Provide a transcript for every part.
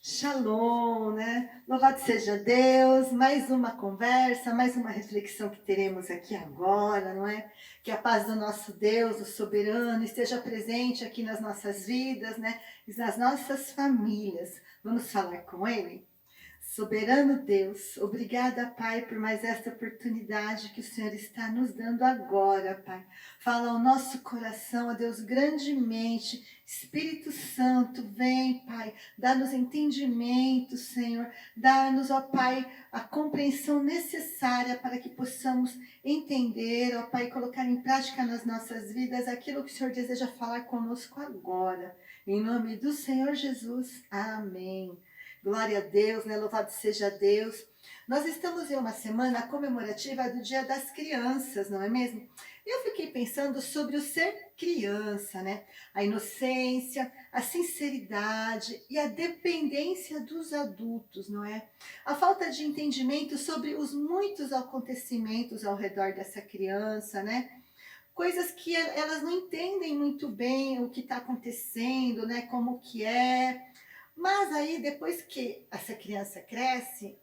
Shalom, né? Louvado seja Deus, mais uma conversa, mais uma reflexão que teremos aqui agora, não é? Que a paz do nosso Deus, o soberano, esteja presente aqui nas nossas vidas, né? E nas nossas famílias. Vamos falar com Ele? Soberano Deus, obrigada, Pai, por mais esta oportunidade que o Senhor está nos dando agora, Pai. Fala ao nosso coração, ó Deus, grandemente. Espírito Santo, vem, Pai, dá-nos entendimento, Senhor. Dá-nos, ó Pai, a compreensão necessária para que possamos entender, ó Pai, colocar em prática nas nossas vidas aquilo que o Senhor deseja falar conosco agora. Em nome do Senhor Jesus, amém. Glória a Deus, né? Louvado seja Deus. Nós estamos em uma semana comemorativa do Dia das Crianças, não é mesmo? Eu fiquei pensando sobre o ser criança, né? A inocência, a sinceridade e a dependência dos adultos, não é? A falta de entendimento sobre os muitos acontecimentos ao redor dessa criança, né? Coisas que elas não entendem muito bem o que está acontecendo, né? Como que é. Mas aí, depois que essa criança cresce,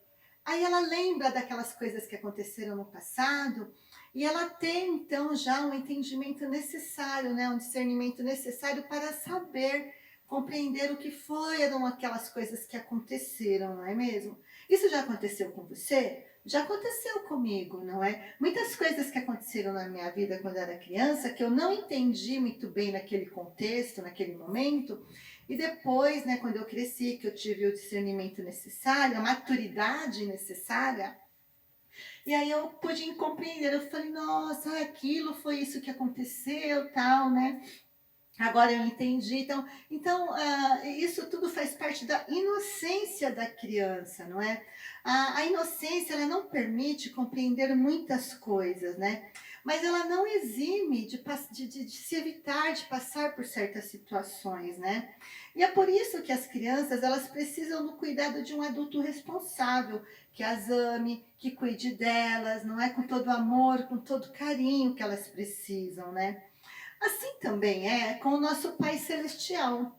aí ela lembra daquelas coisas que aconteceram no passado e ela tem, então, já um entendimento necessário, né? Um discernimento necessário para saber, compreender o que foram aquelas coisas que aconteceram, não é mesmo? Isso já aconteceu com você? Já aconteceu comigo, não é? Muitas coisas que aconteceram na minha vida quando eu era criança, que eu não entendi muito bem naquele contexto, naquele momento, e depois, né, quando eu cresci, que eu tive o discernimento necessário, a maturidade necessária, e aí eu pude compreender, eu falei, nossa, aquilo foi isso que aconteceu, tal, né? Agora eu entendi. Então, isso tudo faz parte da inocência da criança, não é? A inocência, ela não permite compreender muitas coisas, né? Mas ela não exime de se evitar de passar por certas situações, né? E é por isso que as crianças, elas precisam do cuidado de um adulto responsável, que as ame, que cuide delas, não é? Com todo amor, com todo carinho que elas precisam, né? Assim também é com o nosso Pai Celestial.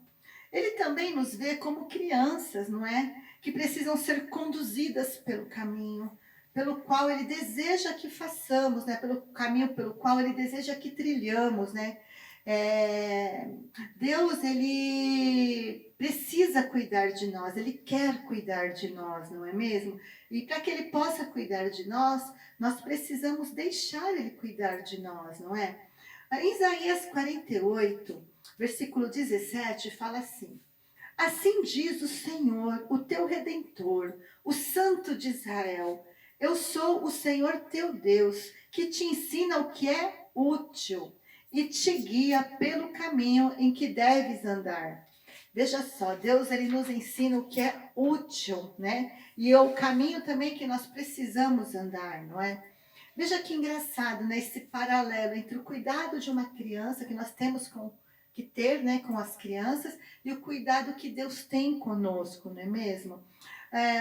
Ele também nos vê como crianças, não é? Que precisam ser conduzidas pelo caminho pelo qual ele deseja que façamos, né? Pelo caminho pelo qual ele deseja que trilhamos, né? É, Deus, ele precisa cuidar de nós, ele quer cuidar de nós, não é mesmo? E para que ele possa cuidar de nós, nós precisamos deixar ele cuidar de nós, não é? Em Isaías 48, versículo 17, fala assim: Assim diz o Senhor, o teu Redentor, o Santo de Israel: Eu sou o Senhor teu Deus, que te ensina o que é útil e te guia pelo caminho em que deves andar. Veja só, Deus, ele nos ensina o que é útil, né? E é o caminho também que nós precisamos andar, não é? Veja que engraçado, né, esse paralelo entre o cuidado de uma criança que nós temos que ter, né, com as crianças e o cuidado que Deus tem conosco, não é mesmo?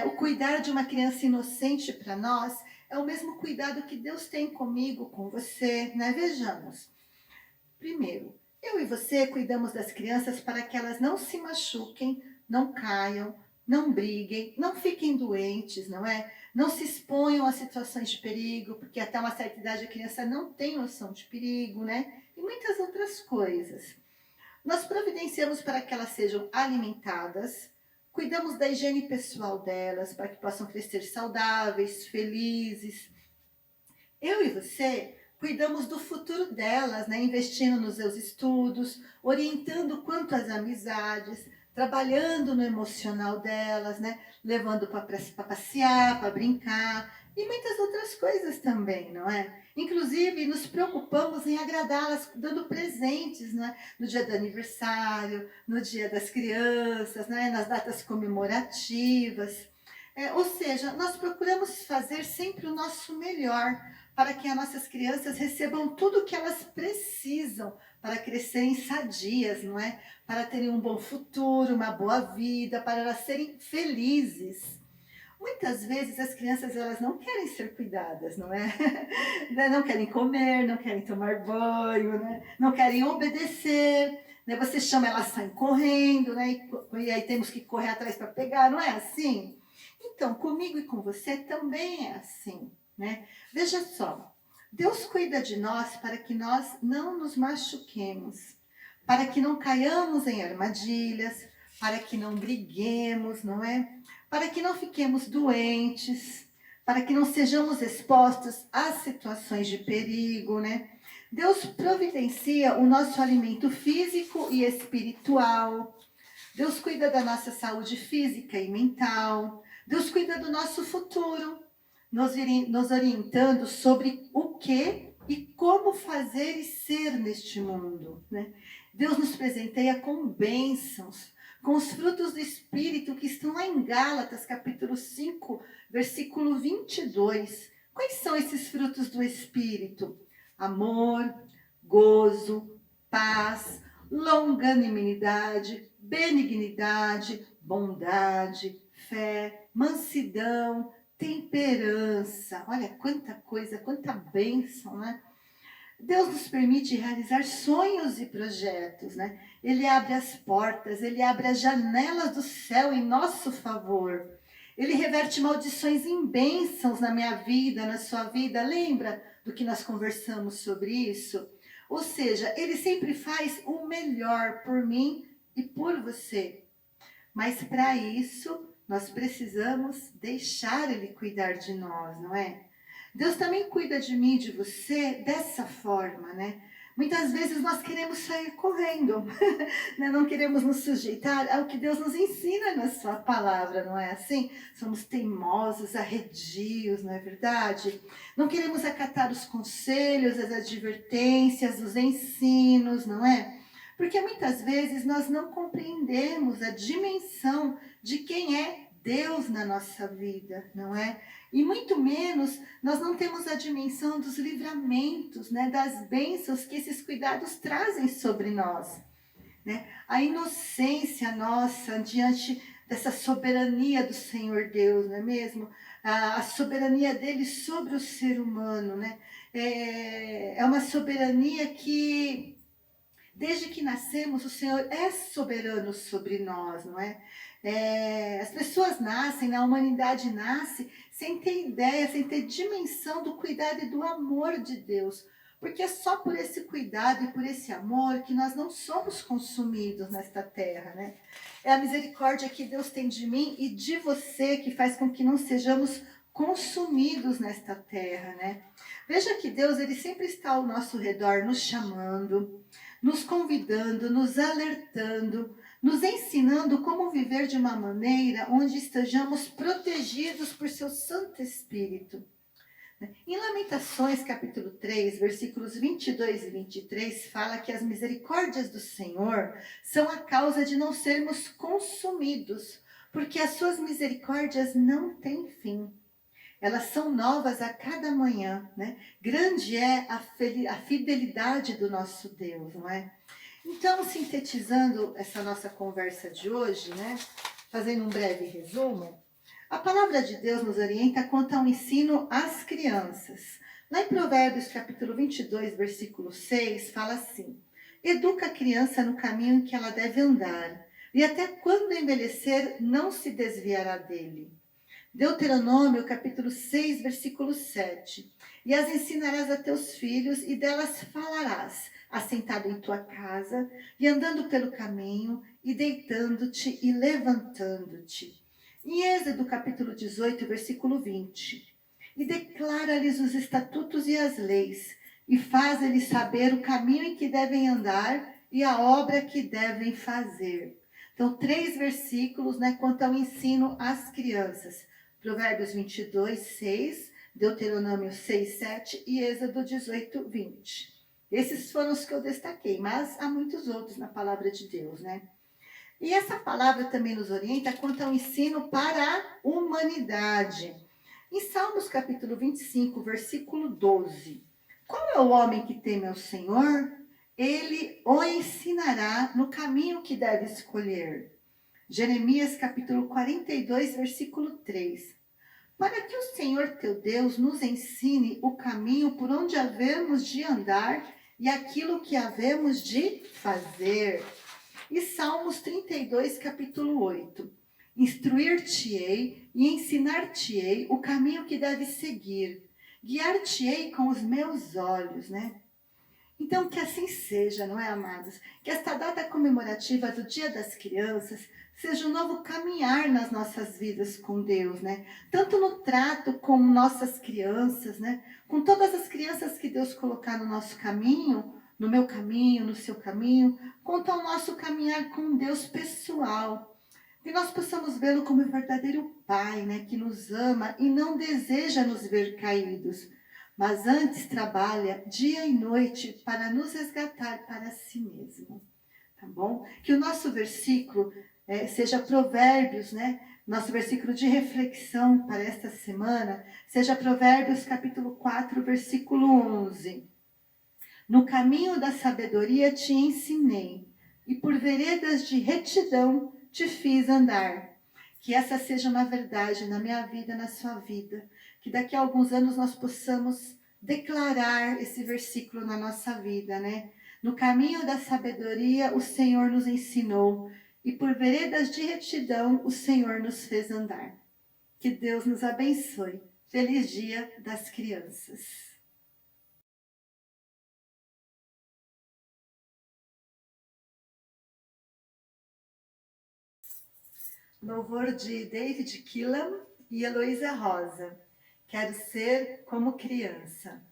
O cuidar de uma criança inocente para nós é o mesmo cuidado que Deus tem comigo, com você, né? Vejamos. Primeiro, eu e você cuidamos das crianças para que elas não se machuquem, não caiam, não briguem, não fiquem doentes, não é? Não se exponham a situações de perigo, porque até uma certa idade a criança não tem noção de perigo, né? E muitas outras coisas. Nós providenciamos para que elas sejam alimentadas, cuidamos da higiene pessoal delas, para que possam crescer saudáveis, felizes. Eu e você cuidamos do futuro delas, né? Investindo nos seus estudos, orientando quanto às amizades, trabalhando no emocional delas, né? Levando para passear, para brincar e muitas outras coisas também, não é? Inclusive, nos preocupamos em agradá-las, dando presentes, né? No dia do aniversário, no dia das crianças, né? Nas datas comemorativas. Ou seja, nós procuramos fazer sempre o nosso melhor para que as nossas crianças recebam tudo o que elas precisam para crescerem sadias, não é? Para terem um bom futuro, uma boa vida, para elas serem felizes. Muitas vezes as crianças, elas não querem ser cuidadas, não é? Não querem comer, não querem tomar banho, né? Não querem obedecer, né? Você chama, elas saem correndo, né? E aí temos que correr atrás para pegar, não é assim? Então, comigo e com você também é assim, né? Veja só, Deus cuida de nós para que nós não nos machuquemos, para que não caiamos em armadilhas, para que não briguemos, não é? Para que não fiquemos doentes, para que não sejamos expostos a situações de perigo, né? Deus providencia o nosso alimento físico e espiritual. Deus cuida da nossa saúde física e mental. Deus cuida do nosso futuro, nos orientando sobre o que e como fazer e ser neste mundo, né? Deus nos presenteia com bênçãos, com os frutos do Espírito que estão lá em Gálatas, capítulo 5, versículo 22. Quais são esses frutos do Espírito? Amor, gozo, paz, longanimidade, benignidade, bondade, fé, mansidão, temperança. Olha quanta coisa, quanta bênção, né? Deus nos permite realizar sonhos e projetos, né? Ele abre as portas, ele abre as janelas do céu em nosso favor. Ele reverte maldições em bênçãos na minha vida, na sua vida. Lembra do que nós conversamos sobre isso? Ou seja, ele sempre faz o melhor por mim e por você. Mas para isso, nós precisamos deixar ele cuidar de nós, não é? Deus também cuida de mim e de você dessa forma, né? Muitas vezes nós queremos sair correndo, né? Não queremos nos sujeitar ao que Deus nos ensina na sua palavra, não é assim? Somos teimosos, arredios, não é verdade? Não queremos acatar os conselhos, as advertências, os ensinos, não é? Porque muitas vezes nós não compreendemos a dimensão de quem é Deus na nossa vida, não é? E muito menos nós não temos a dimensão dos livramentos, né, das bênçãos que esses cuidados trazem sobre nós, né? A inocência nossa diante dessa soberania do Senhor Deus, não é mesmo? A soberania dele sobre o ser humano, né? É uma soberania que, desde que nascemos, o Senhor é soberano sobre nós, não é? As pessoas nascem, a humanidade nasce sem ter ideia, sem ter dimensão do cuidado e do amor de Deus. Porque é só por esse cuidado e por esse amor que nós não somos consumidos nesta terra, né? É a misericórdia que Deus tem de mim e de você que faz com que não sejamos consumidos nesta terra, né? Veja que Deus, ele sempre está ao nosso redor, nos chamando, nos convidando, nos alertando, nos ensinando como viver de uma maneira onde estejamos protegidos por seu Santo Espírito. Em Lamentações, capítulo 3, versículos 22 e 23, fala que as misericórdias do Senhor são a causa de não sermos consumidos, porque as suas misericórdias não têm fim. Elas são novas a cada manhã, né? Grande é a fidelidade do nosso Deus, não é? Então, sintetizando essa nossa conversa de hoje, né? Fazendo um breve resumo, a palavra de Deus nos orienta quanto ao ensino às crianças. Lá em Provérbios, capítulo 22, versículo 6, fala assim: educa a criança no caminho em que ela deve andar, e até quando envelhecer, não se desviará dele. Deuteronômio, capítulo 6, versículo 7. E as ensinarás a teus filhos, e delas falarás, assentado em tua casa, e andando pelo caminho, e deitando-te e levantando-te. Em Êxodo, capítulo 18, versículo 20. E declara-lhes os estatutos e as leis, e faz-lhes saber o caminho em que devem andar, e a obra que devem fazer. Então, 3 versículos, né, quanto ao ensino às crianças. Provérbios 22, 6, Deuteronômio 6, 7 e Êxodo 18, 20. Esses foram os que eu destaquei, mas há muitos outros na palavra de Deus, né? E essa palavra também nos orienta quanto ao ensino para a humanidade. Em Salmos capítulo 25, versículo 12. Qual é o homem que teme ao Senhor? Ele o ensinará no caminho que deve escolher. Jeremias capítulo 42, versículo 3. Para que o Senhor teu Deus nos ensine o caminho por onde havemos de andar e aquilo que havemos de fazer. E Salmos 32, capítulo 8. Instruir-te-ei e ensinar-te-ei o caminho que deves seguir. Guiar-te-ei com os meus olhos, né? Então, que assim seja, não é, amados? Que esta data comemorativa do Dia das Crianças seja um novo caminhar nas nossas vidas com Deus, né? Tanto no trato com nossas crianças, né? Com todas as crianças que Deus colocar no nosso caminho, no meu caminho, no seu caminho, quanto ao nosso caminhar com Deus pessoal. Que nós possamos vê-lo como o verdadeiro Pai, né? Que nos ama e não deseja nos ver caídos, mas antes trabalha dia e noite para nos resgatar para si mesmo, tá bom? Que o nosso versículo seja Provérbios, né? Nosso versículo de reflexão para esta semana seja Provérbios capítulo 4, versículo 11. No caminho da sabedoria te ensinei, e por veredas de retidão te fiz andar. Que essa seja uma verdade na minha vida, na sua vida. Que daqui a alguns anos nós possamos declarar esse versículo na nossa vida, né? No caminho da sabedoria o Senhor nos ensinou, e por veredas de retidão o Senhor nos fez andar. Que Deus nos abençoe. Feliz Dia das Crianças. Louvor de David Killam e Heloísa Rosa. Quero ser como criança.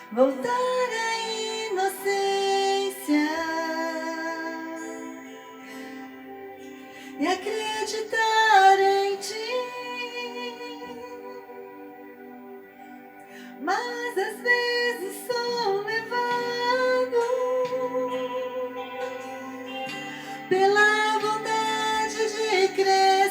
Voltar à inocência e acreditar em ti, mas às vezes sou levado pela vontade de crescer.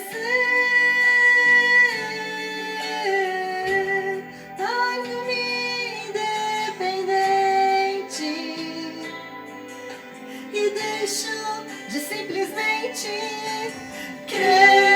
Deixo de simplesmente crer.